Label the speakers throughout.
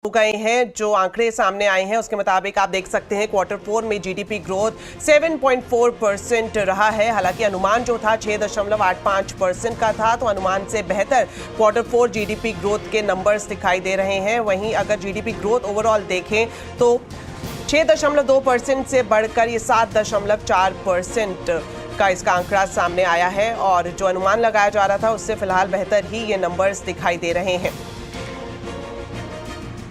Speaker 1: हो गए हैं। जो आंकड़े सामने आए हैं उसके मुताबिक आप देख सकते हैं क्वार्टर 4 में जीडीपी ग्रोथ 7.4% रहा है। हालांकि अनुमान जो था 6.85% का था, तो अनुमान से बेहतर क्वार्टर 4 जीडीपी ग्रोथ के नंबर्स दिखाई दे रहे हैं। वहीं अगर जीडीपी ग्रोथ ओवरऑल देखें तो 6.2% से बढ़कर ये 7.4% का इसका आंकड़ा सामने आया है, और जो अनुमान लगाया जा रहा था उससे फिलहाल बेहतर ही ये नंबर्स दिखाई दे रहे हैं।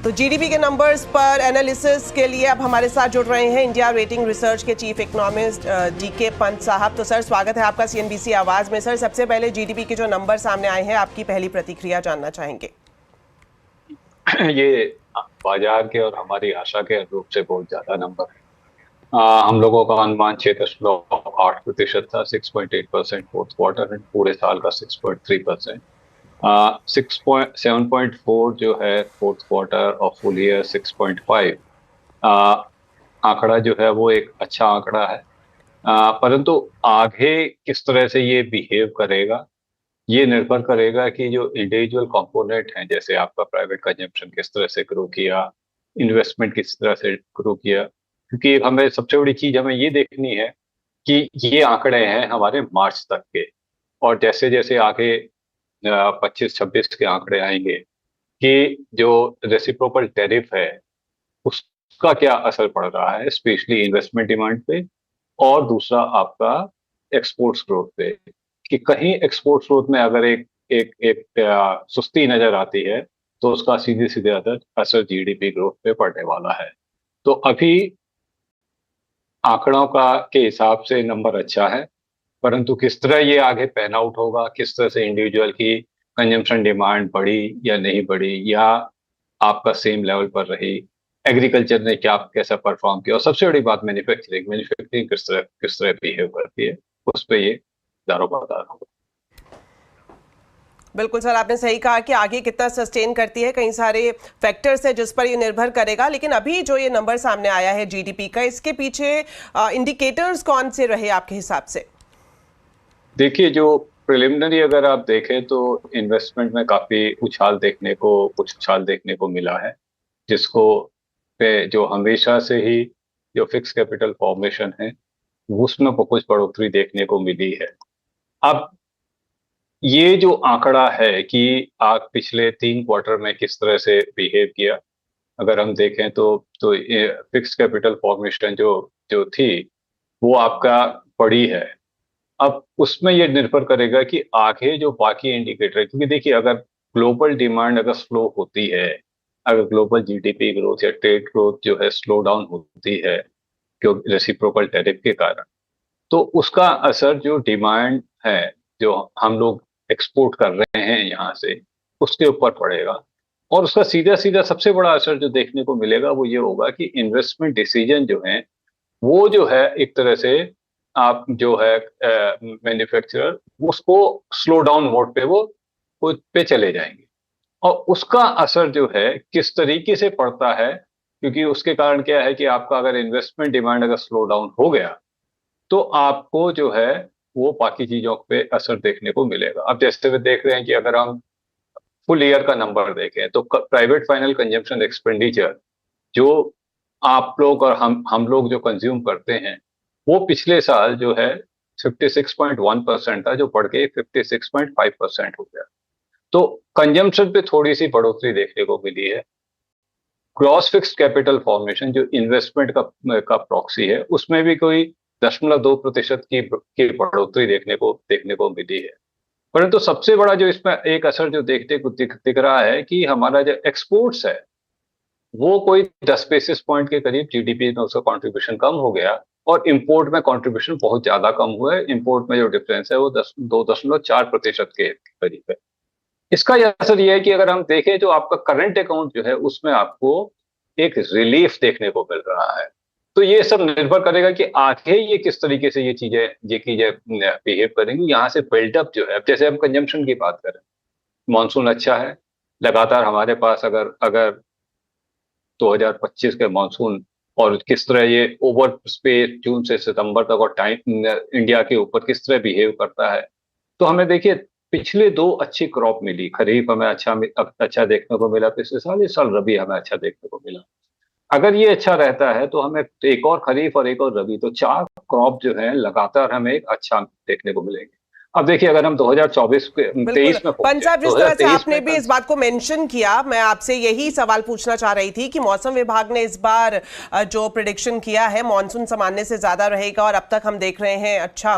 Speaker 1: तो जीडीपी के नंबर्स पर एनालिसिस के लिए अब हमारे साथ जुड़ रहे हैं इंडिया रेटिंग रिसर्च के चीफ इकोनॉमिस्ट डीके पंत साहब। तो सर, स्वागत है आपका सीएनबीसी आवाज में। सर, सबसे पहले जीडीपी के जो नंबर सामने आए हैं, आपकी पहली प्रतिक्रिया जानना चाहेंगे।
Speaker 2: ये बाजार के और हमारी आशा के अनुरूप से बहुत ज्यादा नंबर है। हम लोगों का अनुमान 6.8% था, 6.8% फोर्थ क्वार्टर एंड पूरे साल का 6.3%। 7.4 जो है फोर्थ क्वार्टर और फुल ईयर 6.5 आंकड़ा जो है वो एक अच्छा आंकड़ा है। परंतु आगे किस तरह से ये बिहेव करेगा, ये निर्भर करेगा कि जो इंडिविजुअल कंपोनेंट हैं, जैसे आपका प्राइवेट कंजम्पशन किस तरह से ग्रो किया, इन्वेस्टमेंट किस तरह से ग्रो किया। क्योंकि हमें सबसे बड़ी चीज हमें ये देखनी है कि ये आंकड़े हैं हमारे मार्च तक के, और जैसे जैसे आगे 25-26 के आंकड़े आएंगे कि जो रेसिप्रोकल टैरिफ है उसका क्या असर पड़ रहा है, स्पेशली इन्वेस्टमेंट डिमांड पे, और दूसरा आपका एक्सपोर्ट्स ग्रोथ पे, कि कहीं एक्सपोर्ट्स ग्रोथ में अगर एक एक एक सुस्ती नजर आती है तो उसका सीधे सीधे असर जीडीपी ग्रोथ पे पड़ने वाला है। तो अभी आंकड़ों का के हिसाब से नंबर अच्छा है, परंतु किस तरह ये आगे पैन आउट होगा, किस तरह से इंडिविजुअल की कंजम्पशन डिमांड बढ़ी या नहीं बढ़ी, या आपका सेम लेवल पर रही, एग्रीकल्चर ने क्या कैसा परफॉर्म किया, और सबसे बड़ी बात मैन्युफैक्चरिंग मैन्युफैक्चरिंग किस तरह बिहेव करती है, उस पर ये दारोमदार होगा।
Speaker 1: बिल्कुल सर, आपने सही कहा कि आगे कितना सस्टेन करती है, कई सारे फैक्टर्स है जिस पर ये निर्भर करेगा। लेकिन अभी जो ये नंबर सामने आया है जीडीपी का, इसके पीछे इंडिकेटर्स कौन से रहे आपके हिसाब से?
Speaker 2: देखिए, जो प्रिलिमिनरी अगर आप देखें तो इन्वेस्टमेंट में काफी कुछ उछाल देखने को मिला है, जिसको पे जो हमेशा से ही जो फिक्स कैपिटल फॉर्मेशन है उसमें कुछ बढ़ोतरी देखने को मिली है। अब ये जो आंकड़ा है कि आप पिछले 3 क्वार्टर में किस तरह से बिहेव किया, अगर हम देखें तो फिक्स कैपिटल फॉर्मेशन जो जो थी वो आपका बड़ी है। अब उसमें ये निर्भर करेगा कि आगे जो बाकी इंडिकेटर है, क्योंकि देखिए अगर ग्लोबल डिमांड अगर स्लो होती है, अगर ग्लोबल जीडीपी ग्रोथ या ट्रेड ग्रोथ जो है स्लो डाउन होती है क्यों रेसिप्रोकल टैरिफ के कारण, तो उसका असर जो डिमांड है, जो हम लोग एक्सपोर्ट कर रहे हैं यहाँ से, उसके ऊपर पड़ेगा। और उसका सीधा सीधा सबसे बड़ा असर जो देखने को मिलेगा वो ये होगा कि इन्वेस्टमेंट डिसीजन जो है वो जो है एक तरह से आप जो है मैन्युफैक्चरर उसको स्लो डाउन मोड पे वो पे चले जाएंगे, और उसका असर जो है किस तरीके से पड़ता है, क्योंकि उसके कारण क्या है कि आपका अगर इन्वेस्टमेंट डिमांड अगर स्लो डाउन हो गया तो आपको जो है वो बाकी चीजों पे असर देखने को मिलेगा। अब जैसे वे देख रहे हैं कि अगर हम फुल ईयर का नंबर देखें तो प्राइवेट फाइनल कंजम्पशन एक्सपेंडिचर जो आप लोग और हम लोग जो कंज्यूम करते हैं वो पिछले साल जो है 56.1% था, जो बढ़ के 56.5% हो गया। तो कंजम्पशन पे थोड़ी सी बढ़ोतरी देखने को मिली है। ग्रॉस फिक्स्ड कैपिटल फॉर्मेशन जो इन्वेस्टमेंट का प्रॉक्सी है उसमें भी कोई 0.2% की बढ़ोतरी देखने को मिली है। परंतु सबसे बड़ा जो इसमें एक असर जो देखने को दिख रहा है कि हमारा जो एक्सपोर्ट्स है वो कोई 10 बेसिस पॉइंट के करीब जीडीपी में उसका कंट्रीब्यूशन कम हो गया, और इंपोर्ट में कंट्रीब्यूशन बहुत ज्यादा कम हुआ है। इंपोर्ट में जो डिफरेंस है वो 2.4% के करीब है। इसका यह असर यह है कि अगर हम देखें तो आपका करंट अकाउंट जो है उसमें आपको एक रिलीफ देखने को मिल रहा है। तो ये सब निर्भर करेगा कि आगे ये किस तरीके से ये चीजें बिहेव करेंगी। यहाँ से बिल्डअप जो है, अब जैसे हम कंजम्पशन की बात करें, मानसून अच्छा है, लगातार हमारे पास अगर अगर 2025 के मानसून और किस तरह ये ओवर स्पेस जून से सितंबर तक और टाइम इंडिया के ऊपर किस तरह बिहेव करता है, तो हमें देखिए पिछले 2 अच्छी क्रॉप मिली, खरीफ हमें अच्छा देखने को मिला पिछले साल, इस साल रबी हमें अच्छा देखने को मिला। अगर ये अच्छा रहता है तो हमें एक और खरीफ और एक और रबी, तो 4 क्रॉप जो है लगातार हमें एक अच्छा देखने को मिलेंगे। अब देखिए, अगर हम 2024 के
Speaker 1: बिल्कुल
Speaker 2: 23 में
Speaker 1: पंच
Speaker 2: पहुंचे,
Speaker 1: साहब, जिस तरह से
Speaker 2: 2023
Speaker 1: आपने
Speaker 2: में
Speaker 1: भी इस बात को मेंशन किया, मैं आपसे यही सवाल पूछना चाह रही थी कि मौसम विभाग ने इस बार जो प्रिडिक्शन किया है मानसून सामान्य से ज्यादा रहेगा और अब तक हम देख रहे हैं अच्छा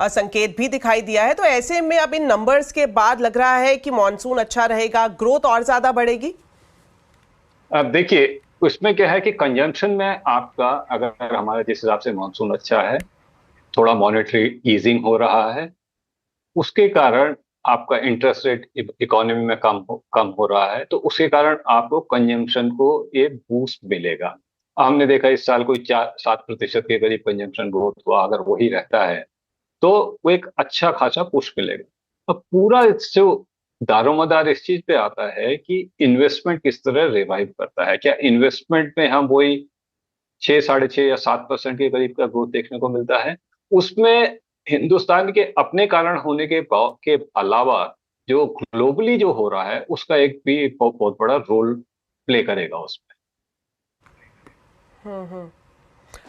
Speaker 1: संकेत भी दिखाई दिया है, तो ऐसे में अब इन नंबर्स के बाद लग रहा है कि मानसून अच्छा रहेगा, ग्रोथ और ज्यादा बढ़ेगी।
Speaker 2: अब देखिए, उसमें क्या है कि कंजम्पशन में आपका, अगर हमारे जिस हिसाब से मानसून अच्छा है, थोड़ा मॉनेटरी ईजिंग हो रहा है, उसके कारण आपका इंटरेस्ट रेट इकोनॉमी में कम हो रहा है, तो उसके कारण आपको कंजम्पशन को ये बूस्ट मिलेगा। हमने देखा इस साल कोई 4-7% के करीब कंजम्पशन ग्रोथ हुआ, अगर वही रहता है तो वो एक अच्छा खासा पुश मिलेगा। अब पूरा जो दारोमदार इस चीज पे आता है कि इन्वेस्टमेंट किस तरह रिवाइव करता है। क्या इन्वेस्टमेंट में हम वही 6, 6.5 या 7% के करीब का ग्रोथ देखने को मिलता है? उसमें हिंदुस्तान के अपने कारण होने के अलावा जो ग्लोबली जो हो रहा है उसका एक भी बहुत बड़ा रोल प्ले करेगा उसमें।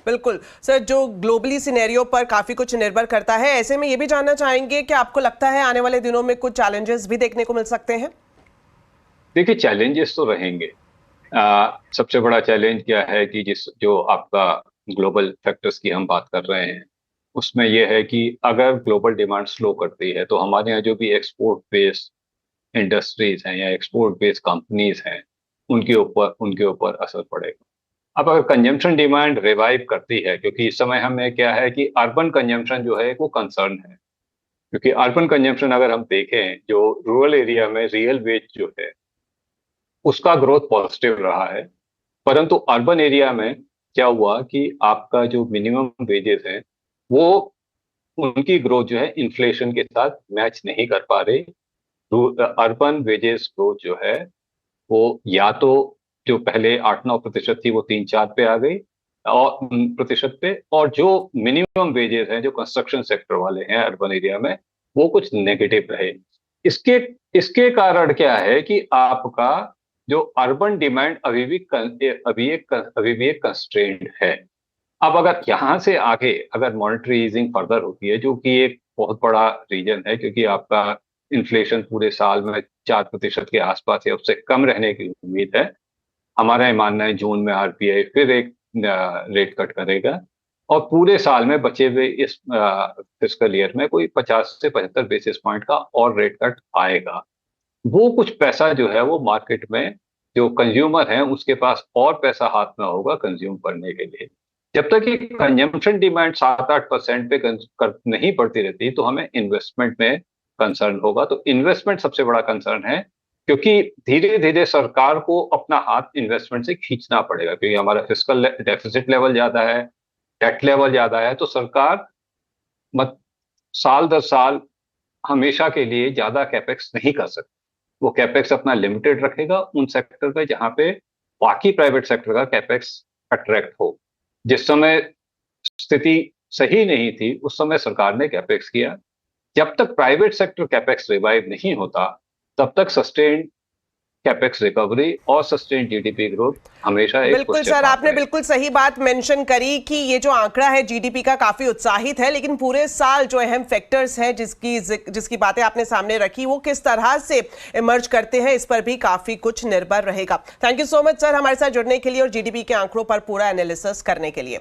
Speaker 1: बिल्कुल सर, जो ग्लोबली सिनेरियो पर काफी कुछ निर्भर करता है, ऐसे में ये भी जानना चाहेंगे कि आपको लगता है आने वाले दिनों में कुछ चैलेंजेस भी देखने को मिल सकते हैं।
Speaker 2: देखिए, चैलेंजेस तो रहेंगे। सबसे बड़ा चैलेंज क्या है कि जो आपका ग्लोबल फैक्टर्स की हम बात कर रहे हैं, उसमें यह है कि अगर ग्लोबल डिमांड स्लो करती है तो हमारे यहाँ जो भी एक्सपोर्ट बेस्ड इंडस्ट्रीज हैं या एक्सपोर्ट बेस्ड कंपनीज हैं, उनके ऊपर असर पड़ेगा। अब अगर कंजम्पशन डिमांड रिवाइव करती है, क्योंकि इस समय हमें क्या है कि अर्बन कंजम्पशन जो है वो कंसर्न है, क्योंकि अर्बन कंजम्पशन अगर हम देखें, जो रूरल एरिया में रियल वेज जो है उसका ग्रोथ पॉजिटिव रहा है, परंतु अर्बन एरिया में क्या हुआ कि आपका जो मिनिमम वेजेस है वो, उनकी ग्रोथ जो है इन्फ्लेशन के साथ मैच नहीं कर पा रही। अर्बन वेजेस ग्रोथ जो है वो या तो जो पहले 8-9% थी वो 3-4 पे आ गई और प्रतिशत पे, और जो मिनिमम वेजेस हैं जो कंस्ट्रक्शन सेक्टर वाले हैं अर्बन एरिया में, वो कुछ नेगेटिव रहे। इसके इसके कारण क्या है कि आपका जो अर्बन डिमांड अभी भी एक कंस्ट्रेंट है। अब अगर यहाँ से आगे अगर मॉनेटरी ईजिंग फर्दर होती है, जो कि एक बहुत बड़ा रीजन है, क्योंकि आपका इन्फ्लेशन पूरे साल में 4% के आसपास या उससे कम रहने की उम्मीद है। हमारा ये मानना है जून में आरबीआई फिर एक रेट कट करेगा और पूरे साल में बचे हुए इस फिस्कल ईयर में कोई 50 से 75 बेसिस पॉइंट का और रेट कट आएगा। वो कुछ पैसा जो है वो मार्केट में, जो कंज्यूमर है उसके पास और पैसा हाथ में होगा कंज्यूम करने के लिए। जब तक ये कंजम्पशन डिमांड 7-8% पे नहीं बढ़ती रहती तो हमें इन्वेस्टमेंट में कंसर्न होगा। तो इन्वेस्टमेंट सबसे बड़ा कंसर्न है, क्योंकि धीरे धीरे सरकार को अपना हाथ इन्वेस्टमेंट से खींचना पड़ेगा, क्योंकि हमारा फिस्कल डेफिसिट लेवल ज्यादा है, डेट लेवल ज्यादा है, तो सरकार मत साल दर साल हमेशा के लिए ज्यादा कैपेक्स नहीं कर सकती। वो कैपेक्स अपना लिमिटेड रखेगा उन सेक्टर पे जहां पे बाकी प्राइवेट सेक्टर का कैपेक्स अट्रैक्ट हो। जिस समय स्थिति सही नहीं थी उस समय सरकार ने कैपेक्स किया। जब तक प्राइवेट सेक्टर कैपेक्स रिवाइव नहीं होता तब तक सस्टेन्ड कैपेक्स रिकवरी और सस्टेन्ड जीडीपी ग्रोथ हमेशा एक
Speaker 1: बिल्कुल सर, आपने बिल्कुल सही बात मेंशन करी कि ये जो आंकड़ा है जीडीपी का काफी उत्साहित है, लेकिन पूरे साल जो अहम फैक्टर्स हैं जिसकी बातें आपने सामने रखी वो किस तरह से इमर्ज करते हैं, इस पर भी काफी कुछ निर्भर रहेगा। Thank you so much sir हमारे साथ जुड़ने के लिए और जीडीपी के आंकड़ों पर पूरा एनालिसिस करने के लिए।